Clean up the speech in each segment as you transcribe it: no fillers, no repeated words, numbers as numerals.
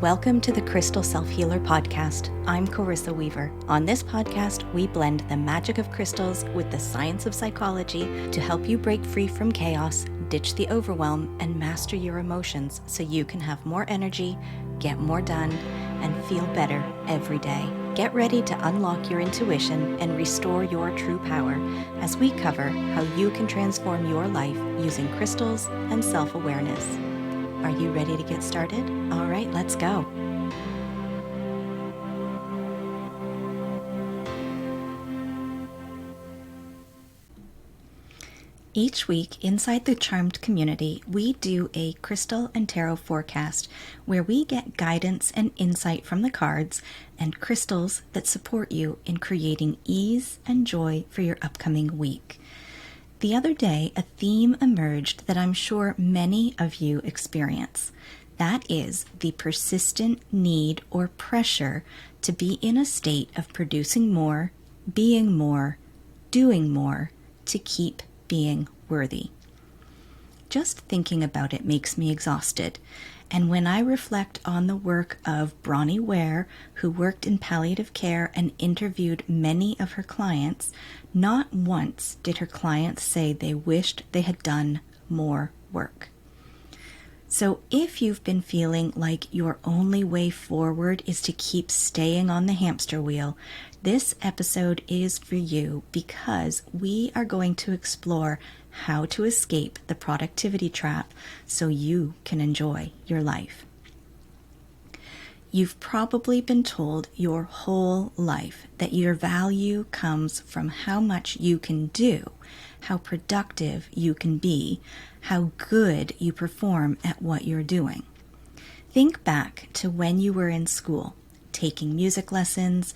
Welcome to the Crystal Self-Healer Podcast. I'm Corissa Weaver. On this podcast, we blend the magic of crystals with the science of psychology to help you break free from chaos, ditch the overwhelm, and master your emotions so you can have more energy, get more done, and feel better every day. Get ready to unlock your intuition and restore your true power as we cover how you can transform your life using crystals and self-awareness. Are you ready to get started? All right, let's go. Each week inside the Charmed community, we do a crystal and tarot forecast where we get guidance and insight from the cards and crystals that support you in creating ease and joy for your upcoming week. The other day, a theme emerged that I'm sure many of you experience. That is the persistent need or pressure to be in a state of producing more, being more, doing more to keep being worthy. Just thinking about it makes me exhausted. And when I reflect on the work of Bronnie Ware, who worked in palliative care and interviewed many of her clients, not once did her clients say they wished they had done more work. So if you've been feeling like your only way forward is to keep staying on the hamster wheel, this episode is for you because we are going to explore how to escape the productivity trap so you can enjoy your life. You've probably been told your whole life that your value comes from how much you can do, how productive you can be, how good you perform at what you're doing. Think back to when you were in school, taking music lessons,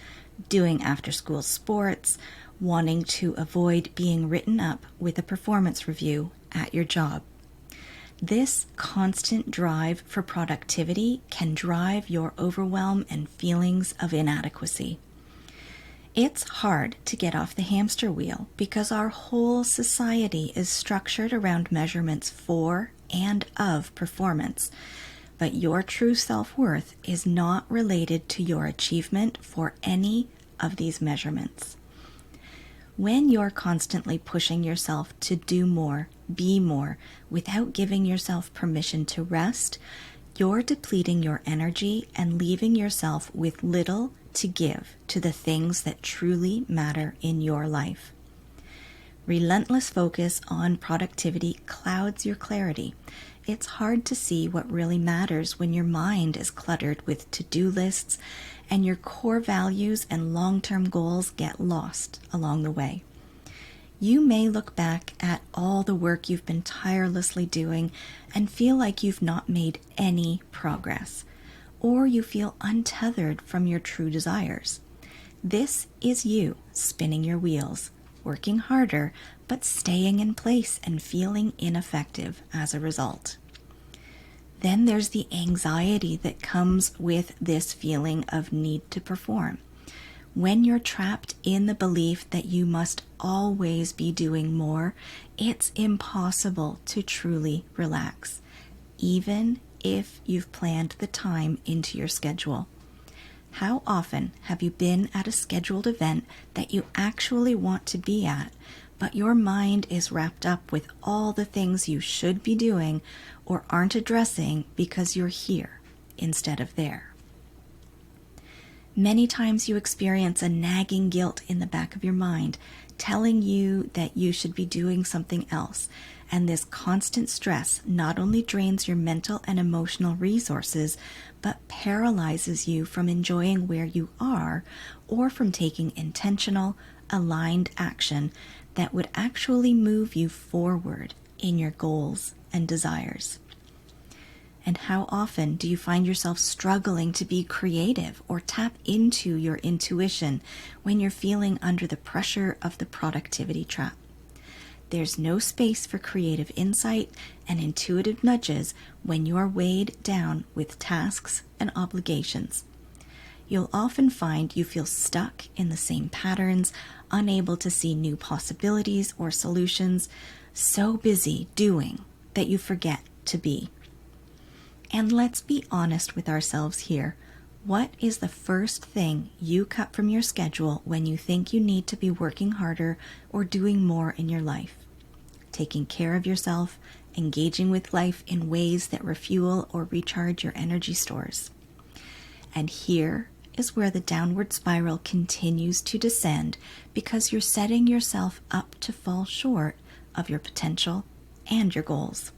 doing after-school sports, wanting to avoid being written up with a performance review at your job. This constant drive for productivity can drive your overwhelm and feelings of inadequacy. It's hard to get off the hamster wheel because our whole society is structured around measurements for and of performance. But your true self-worth is not related to your achievement for any of these measurements. When you're constantly pushing yourself to do more, be more, without giving yourself permission to rest, you're depleting your energy and leaving yourself with little to give to the things that truly matter in your life. Relentless focus on productivity clouds your clarity. It's hard to see what really matters when your mind is cluttered with to-do lists and your core values and long-term goals get lost along the way. You may look back at all the work you've been tirelessly doing and feel like you've not made any progress, or you feel untethered from your true desires. This is you spinning your wheels, working harder, but staying in place and feeling ineffective as a result. Then there's the anxiety that comes with this feeling of need to perform. When you're trapped in the belief that you must always be doing more, it's impossible to truly relax, even if you've planned the time into your schedule. How often have you been at a scheduled event that you actually want to be at, but your mind is wrapped up with all the things you should be doing or aren't addressing because you're here instead of there? Many times you experience a nagging guilt in the back of your mind telling you that you should be doing something else, and this constant stress not only drains your mental and emotional resources, but paralyzes you from enjoying where you are or from taking intentional, aligned action that would actually move you forward in your goals and desires. And how often do you find yourself struggling to be creative or tap into your intuition when you're feeling under the pressure of the productivity trap? There's no space for creative insight and intuitive nudges when you're weighed down with tasks and obligations. You'll often find you feel stuck in the same patterns, unable to see new possibilities or solutions, so busy doing that you forget to be. And let's be honest with ourselves here. What is the first thing you cut from your schedule when you think you need to be working harder or doing more in your life? Taking care of yourself, engaging with life in ways that refuel or recharge your energy stores. And here is where the downward spiral continues to descend because you're setting yourself up to fall short of your potential and your goals.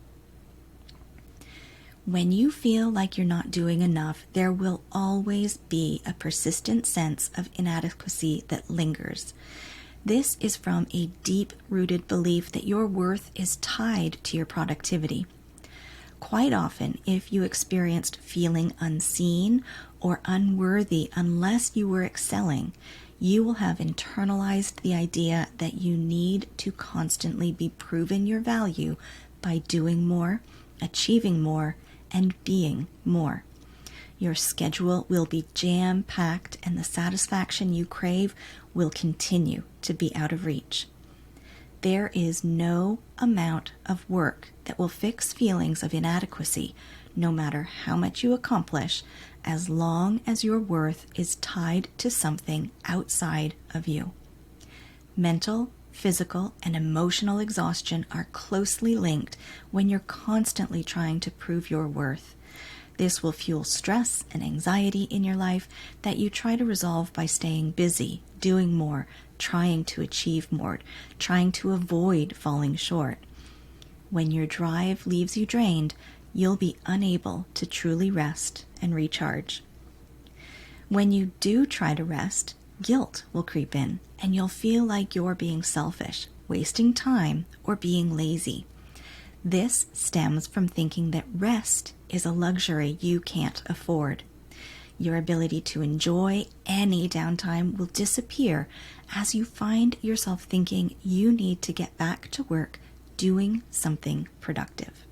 When you feel like you're not doing enough, there will always be a persistent sense of inadequacy that lingers. This is from a deep-rooted belief that your worth is tied to your productivity. Quite often, if you experienced feeling unseen or unworthy unless you were excelling, you will have internalized the idea that you need to constantly be proving your value by doing more, achieving more, and being more. Your schedule will be jam-packed and the satisfaction you crave will continue to be out of reach. There is no amount of work that will fix feelings of inadequacy, no matter how much you accomplish, as long as your worth is tied to something outside of you. Mental, physical, and emotional exhaustion are closely linked when you're constantly trying to prove your worth. This will fuel stress and anxiety in your life that you try to resolve by staying busy, doing more, trying to achieve more, trying to avoid falling short. When your drive leaves you drained, you'll be unable to truly rest and recharge. When you do try to rest, guilt will creep in, and you'll feel like you're being selfish, wasting time, or being lazy. This stems from thinking that rest is a luxury you can't afford. Your ability to enjoy any downtime will disappear as you find yourself thinking you need to get back to work doing something productive.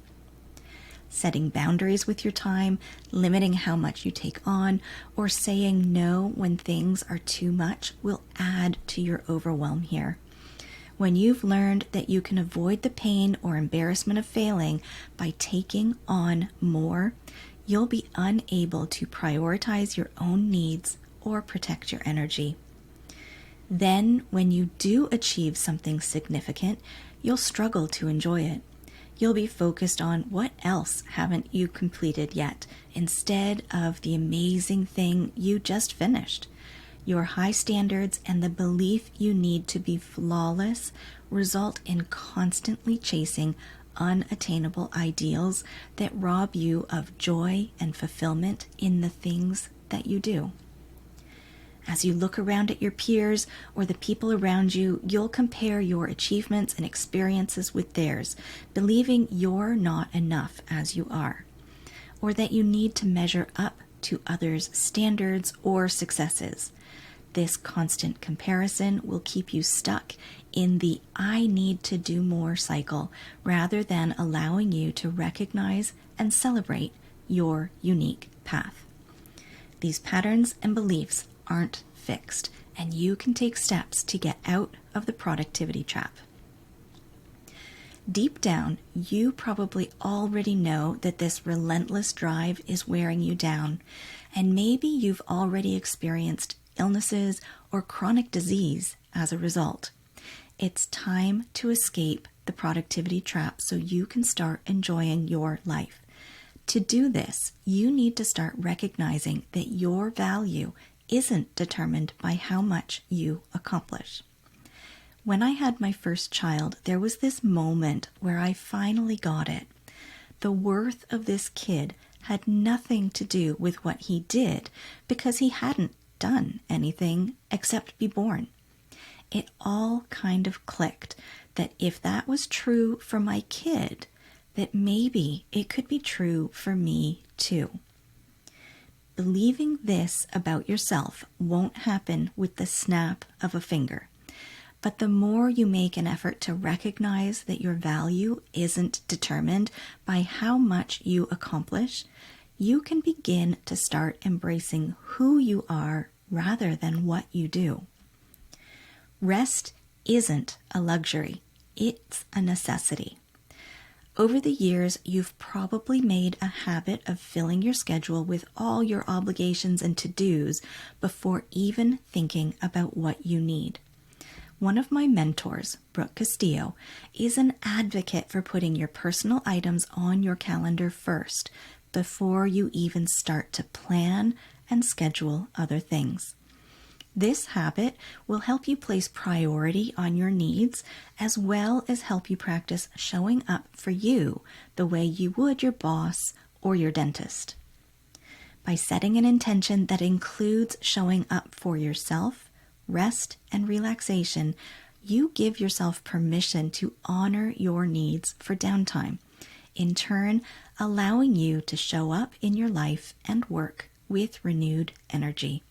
Setting boundaries with your time, limiting how much you take on, or saying no when things are too much will add to your overwhelm here. When you've learned that you can avoid the pain or embarrassment of failing by taking on more, you'll be unable to prioritize your own needs or protect your energy. Then, when you do achieve something significant, you'll struggle to enjoy it. You'll be focused on what else haven't you completed yet, instead of the amazing thing you just finished. Your high standards and the belief you need to be flawless result in constantly chasing unattainable ideals that rob you of joy and fulfillment in the things that you do. As you look around at your peers or the people around you, you'll compare your achievements and experiences with theirs, believing you're not enough as you are, or that you need to measure up to others' standards or successes. This constant comparison will keep you stuck in the I need to do more cycle, rather than allowing you to recognize and celebrate your unique path. These patterns and beliefs aren't fixed, and you can take steps to get out of the productivity trap. Deep down, you probably already know that this relentless drive is wearing you down, and maybe you've already experienced illnesses or chronic disease as a result. It's time to escape the productivity trap so you can start enjoying your life. To do this, you need to start recognizing that your value isn't determined by how much you accomplish. When I had my first child, there was this moment where I finally got it. The worth of this kid had nothing to do with what he did, because he hadn't done anything except be born. It all kind of clicked that if that was true for my kid, that maybe it could be true for me too. Believing this about yourself won't happen with the snap of a finger. But the more you make an effort to recognize that your value isn't determined by how much you accomplish, you can begin to start embracing who you are rather than what you do. Rest isn't a luxury, it's a necessity. Over the years, you've probably made a habit of filling your schedule with all your obligations and to-dos before even thinking about what you need. One of my mentors, Brooke Castillo, is an advocate for putting your personal items on your calendar first before you even start to plan and schedule other things. This habit will help you place priority on your needs, as well as help you practice showing up for you the way you would your boss or your dentist. By setting an intention that includes showing up for yourself, rest, and relaxation, you give yourself permission to honor your needs for downtime, in turn allowing you to show up in your life and work with renewed energy.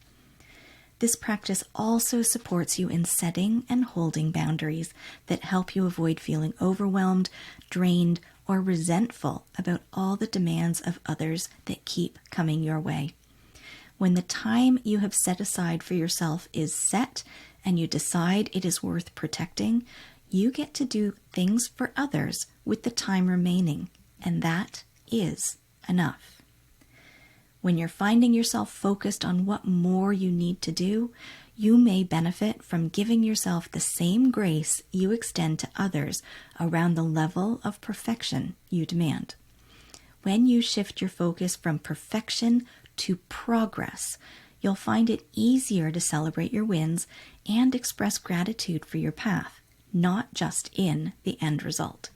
This practice also supports you in setting and holding boundaries that help you avoid feeling overwhelmed, drained, or resentful about all the demands of others that keep coming your way. When the time you have set aside for yourself is set and you decide it is worth protecting, you get to do things for others with the time remaining, and that is enough. When you're finding yourself focused on what more you need to do, you may benefit from giving yourself the same grace you extend to others around the level of perfection you demand. When you shift your focus from perfection to progress, you'll find it easier to celebrate your wins and express gratitude for your path, not just in the end result.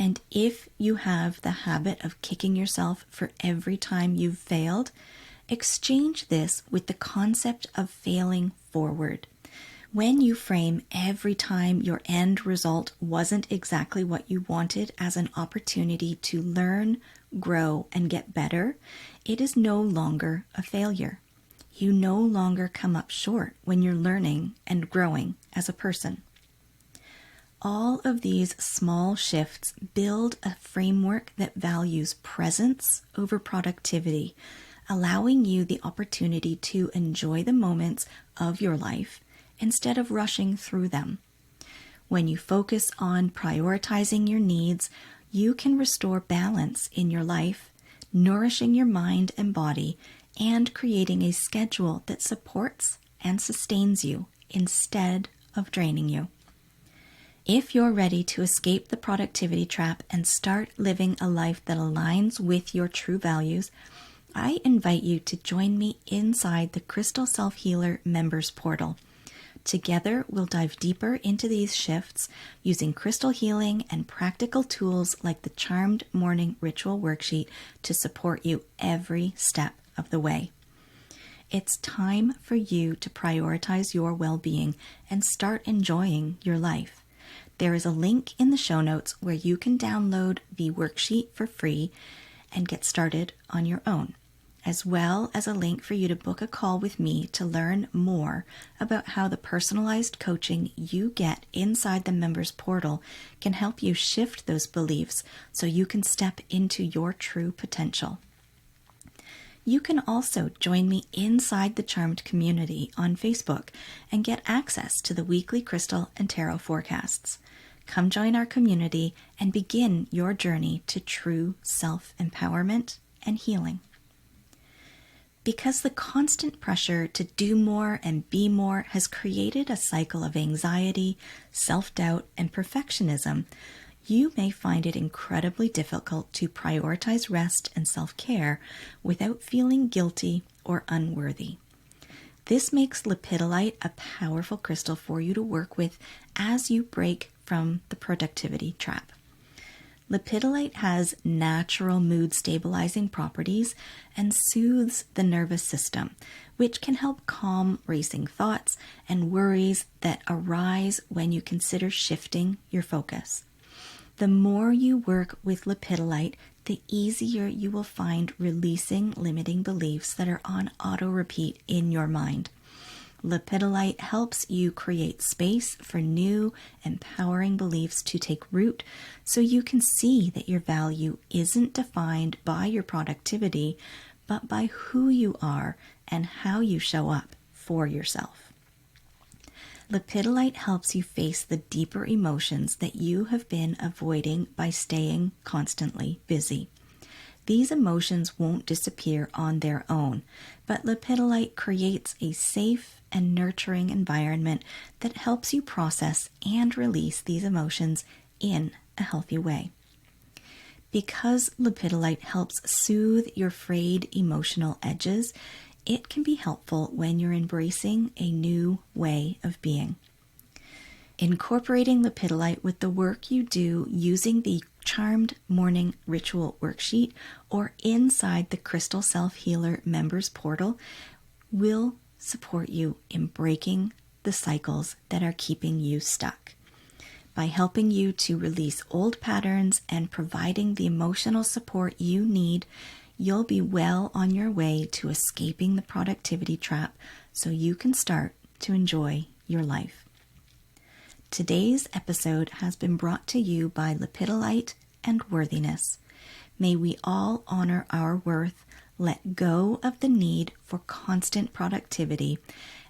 And if you have the habit of kicking yourself for every time you've failed, exchange this with the concept of failing forward. When you frame every time your end result wasn't exactly what you wanted as an opportunity to learn, grow, and get better, it is no longer a failure. You no longer come up short when you're learning and growing as a person. All of these small shifts build a framework that values presence over productivity, allowing you the opportunity to enjoy the moments of your life instead of rushing through them. When you focus on prioritizing your needs, you can restore balance in your life, nourishing your mind and body, and creating a schedule that supports and sustains you instead of draining you. If you're ready to escape the productivity trap and start living a life that aligns with your true values, I invite you to join me inside the Crystal Self-Healer Members Portal. Together, we'll dive deeper into these shifts using crystal healing and practical tools like the Charmed Morning Ritual Worksheet to support you every step of the way. It's time for you to prioritize your well-being and start enjoying your life. There is a link in the show notes where you can download the worksheet for free and get started on your own, as well as a link for you to book a call with me to learn more about how the personalized coaching you get inside the members portal can help you shift those beliefs so you can step into your true potential. You can also join me inside the Charmed community on Facebook and get access to the weekly crystal and tarot forecasts. Come join our community and begin your journey to true self-empowerment and healing. Because the constant pressure to do more and be more has created a cycle of anxiety, self-doubt, and perfectionism, you may find it incredibly difficult to prioritize rest and self-care without feeling guilty or unworthy. This makes lepidolite a powerful crystal for you to work with as you break from the productivity trap. Lepidolite has natural mood stabilizing properties and soothes the nervous system, which can help calm racing thoughts and worries that arise when you consider shifting your focus. The more you work with lepidolite, the easier you will find releasing limiting beliefs that are on auto repeat in your mind. Lepidolite helps you create space for new, empowering beliefs to take root so you can see that your value isn't defined by your productivity, but by who you are and how you show up for yourself. Lepidolite helps you face the deeper emotions that you have been avoiding by staying constantly busy. These emotions won't disappear on their own, but lepidolite creates a safe and nurturing environment that helps you process and release these emotions in a healthy way. Because lepidolite helps soothe your frayed emotional edges, it can be helpful when you're embracing a new way of being. Incorporating lepidolite with the work you do using the Charmed Morning Ritual Worksheet or inside the Crystal Self Healer members portal will support you in breaking the cycles that are keeping you stuck. By helping you to release old patterns and providing the emotional support you need, you'll be well on your way to escaping the productivity trap so you can start to enjoy your life. Today's episode has been brought to you by Lepidolite and Worthiness. May we all honor our worth, let go of the need for constant productivity,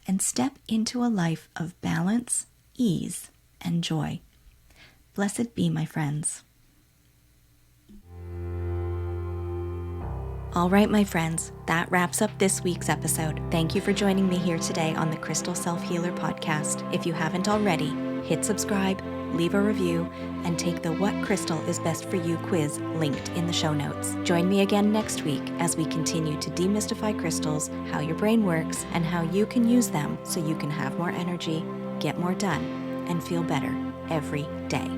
and step into a life of balance, ease, and joy. Blessed be, my friends. All right, my friends, that wraps up this week's episode. Thank you for joining me here today on the Crystal Self Healer podcast. If you haven't already, hit subscribe, leave a review, and take the What Crystal is Best for You quiz linked in the show notes. Join me again next week as we continue to demystify crystals, how your brain works, and how you can use them so you can have more energy, get more done, and feel better every day.